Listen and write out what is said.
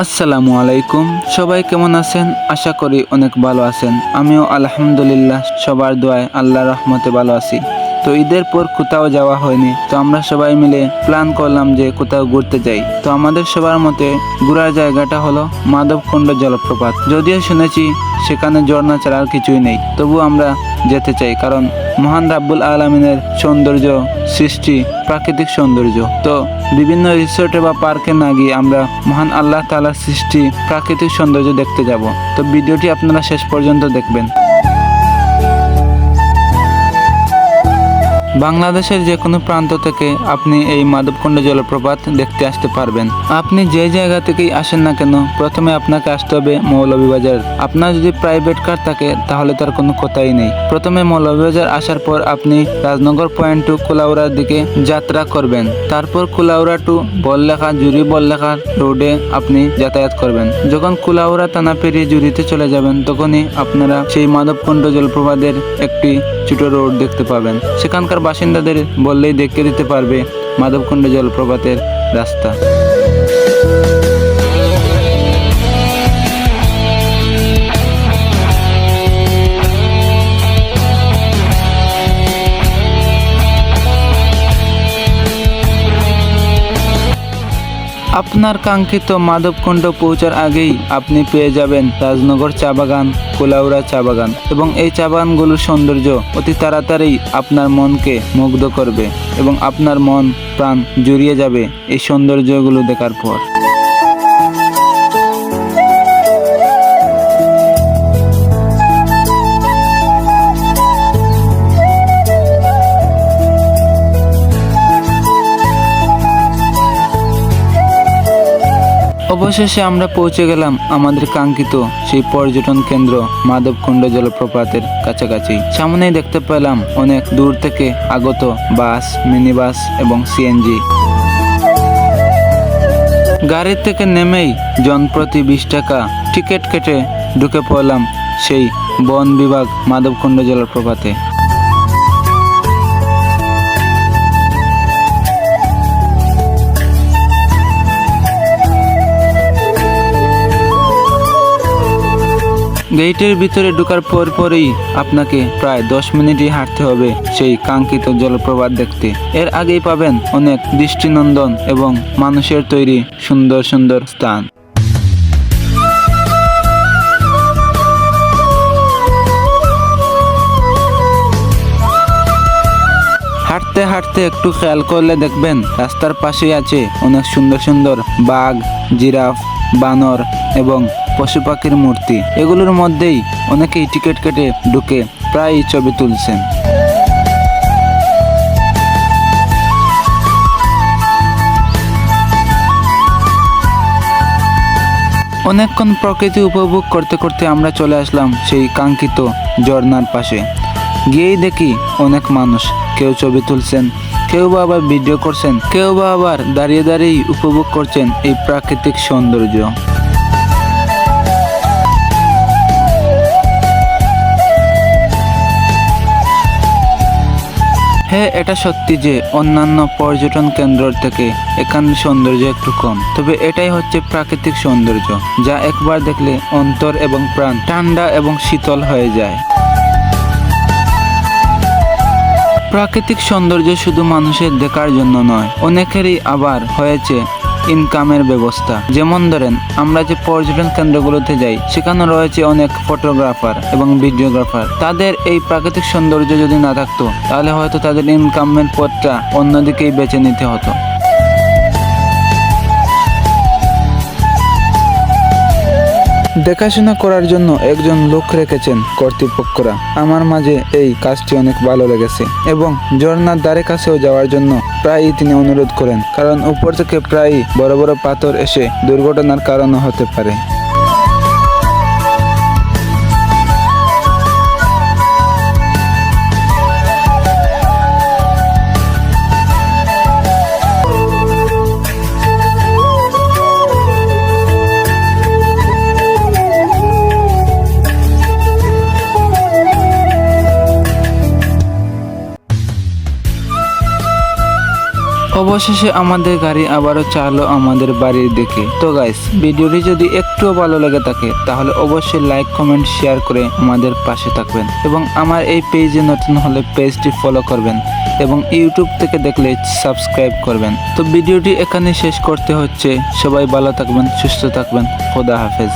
আসসালামু আলাইকুম। সবাই কেমন আছেন? আশা করি অনেক ভালো আছেন। আমিও আলহামদুলিল্লাহ সবার দোয়ায় আল্লাহর রহমতে ভালো আছি। তো ঈদের পর কোথাও যাওয়া হয়নি, তো আমরা সবাই মিলে প্ল্যান করলাম যে কোথাও ঘুরতে যাই। তো আমাদের সবার মতে ঘোরার জায়গাটা হলো মাধবকুণ্ড জলপ্রপাত। যদিও শুনেছি সেখানে ঝর্ণা ছাড়া আর কিছুই নেই, তবু আমরা যেতে চাই, কারণ মহান রাব্বুল আলামিনের সৌন্দর্য সৃষ্টি, প্রাকৃতিক সৌন্দর্য। তো বিভিন্ন রিসোর্টে বা পার্কে না গিয়ে আমরা মহান আল্লাহ তাআলার সৃষ্টি প্রাকৃতিক সৌন্দর্য দেখতে যাব। তো ভিডিওটি আপনারা শেষ পর্যন্ত দেখবেন। বাংলাদেশের যে কোনো প্রান্ত থেকে আপনি এই মাধবকুণ্ড জলপ্রপাত দেখতে আসতে পারবেন। আপনি যে জায়গা থেকেই আসেন না কেন, প্রথমে আপনাকে আসতে হবে মৌলভীবাজার। আপনার যদি প্রাইভেট কার থাকে তাহলে তার কোনো কথাই নেই। প্রথমে মৌলভীবাজার আসার পর আপনি রাজনগর পয়েন্ট টু কুলাউড়ার দিকে যাত্রা করবেন। তারপর কুলাউড়া টু বললেখা জুরি বললেখা রোডে আপনি যাতায়াত করবেন। যখন কুলাউড়া থানা পেরিয়ে জুরিতে চলে যাবেন, তখনই আপনারা সেই মাধবকুণ্ড জলপ্রপাতের একটি ছোট রোড দেখতে পাবেন। সেখানকার বাসিন্দাদের বললেই দেখিয়ে দিতে পারবে মাধবকুণ্ড জলপ্রপাতের রাস্তা। আপনার কাঙ্ক্ষিত মাধবকুণ্ড পৌঁছার আগেই আপনি পেয়ে যাবেন রাজনগর চা বাগান, কুলাউড়া চা বাগান, এবং এই চা বাগানগুলোর সৌন্দর্য অতি তাড়াতাড়ি আপনার মনকে মুগ্ধ করবে এবং আপনার মন প্রাণ জুড়িয়ে যাবে এই সৌন্দর্যগুলো দেখার পর। অবশেষে আমরা পৌঁছে গেলাম আমাদের কাঙ্ক্ষিত সেই পর্যটন কেন্দ্র মাধবকুণ্ড জলপ্রপাতের কাছাকাছি। সামনেই দেখতে পেলাম অনেক দূর থেকে আগত বাস, মিনি বাস এবং সিএনজি। গাড়ির থেকে নেমেই জনপ্রতি 20 টাকা টিকিট কেটে ঢুকে পড়লাম সেই বন বিভাগ মাধবকুণ্ড জলপ্রপাতে। গেটের ভিতরে ঢোকার পরই আপনাকে প্রায় 10 মিনিটই হাঁটতে হবে সেই কাঙ্ক্ষিত জলপ্রপাত দেখতে। এর আগেই পাবেন অনেক দৃষ্টিনন্দন এবং মানুষের তৈরি সুন্দর সুন্দর স্থান। হাঁটতে হাঁটতে একটু খেয়াল করলে দেখবেন রাস্তার পাশেই আছে অনেক সুন্দর সুন্দর বাঘ, জিরাফ, বানর এবং পশু পাখির মূর্তি। এগুলোর মধ্যেই অনেকেই টিকিট কেটে ঢুকে প্রায় ছবি তুলছেন। অনেকক্ষণ প্রকৃতি উপভোগ করতে করতে আমরা চলে আসলাম সেই কাঙ্ক্ষিত ঝর্ণার পাশে। গিয়েই দেখি অনেক মানুষ, কেউ ছবি তুলছেন, কেউ বা আবার ভিডিও করছেন, কেউ বা আবার দাঁড়িয়ে দাঁড়িয়েই উপভোগ করছেন এই প্রাকৃতিক সৌন্দর্য। হ্যাঁ, এটা সত্যি যে অন্যান্য পর্যটন কেন্দ্র থেকে এখানে সৌন্দর্য একটু কম, তবে এটাই হচ্ছে প্রাকৃতিক সৌন্দর্য, যা একবার দেখলে অন্তর এবং প্রাণ ঠান্ডা এবং শীতল হয়ে যায়। প্রাকৃতিক সৌন্দর্য শুধু মানুষের দেখার জন্য নয়, অনেকেরই আবার হয়েছে ইনকামের ব্যবস্থা। যেমন ধরেন, আমরা যে পর্যটন কেন্দ্রগুলোতে যাই সেখানে রয়েছে অনেক ফটোগ্রাফার এবং ভিডিওগ্রাফার। তাদের এই প্রাকৃতিক সৌন্দর্য যদি না থাকতো তাহলে হয়তো তাদের ইনকামের পথটা অন্যদিকেই বেছে নিতে হতো। দেখাশোনা করার জন্য একজন লোক রেখেছেন কর্তৃপক্ষরা। আমার মাঝে এই কাজটি অনেক ভালো লেগেছে এবং ঝর্ণার ধারে কাছেও যাওয়ার জন্য প্রায়ই তিনি অনুরোধ করেন, কারণ উপর থেকে প্রায়ই বড় বড় পাথর এসে দুর্ঘটনার কারণও হতে পারে। অবশেষে আমাদের গাড়ি আবারও চালো আমাদের বাড়ির দিকে। তো গাইস, ভিডিওটি যদি একটুও ভালো লেগে থাকে তাহলে অবশ্যই লাইক, কমেন্ট, শেয়ার করে আমাদের পাশে থাকবেন এবং আমার এই পেজে নতুন হলে পেজটি ফলো করবেন এবং ইউটিউব থেকে দেখলে সাবস্ক্রাইব করবেন। তো ভিডিওটি এখানে শেষ করতে হচ্ছে। সবাই ভালো থাকবেন, সুস্থ থাকবেন। খোদা হাফেজ।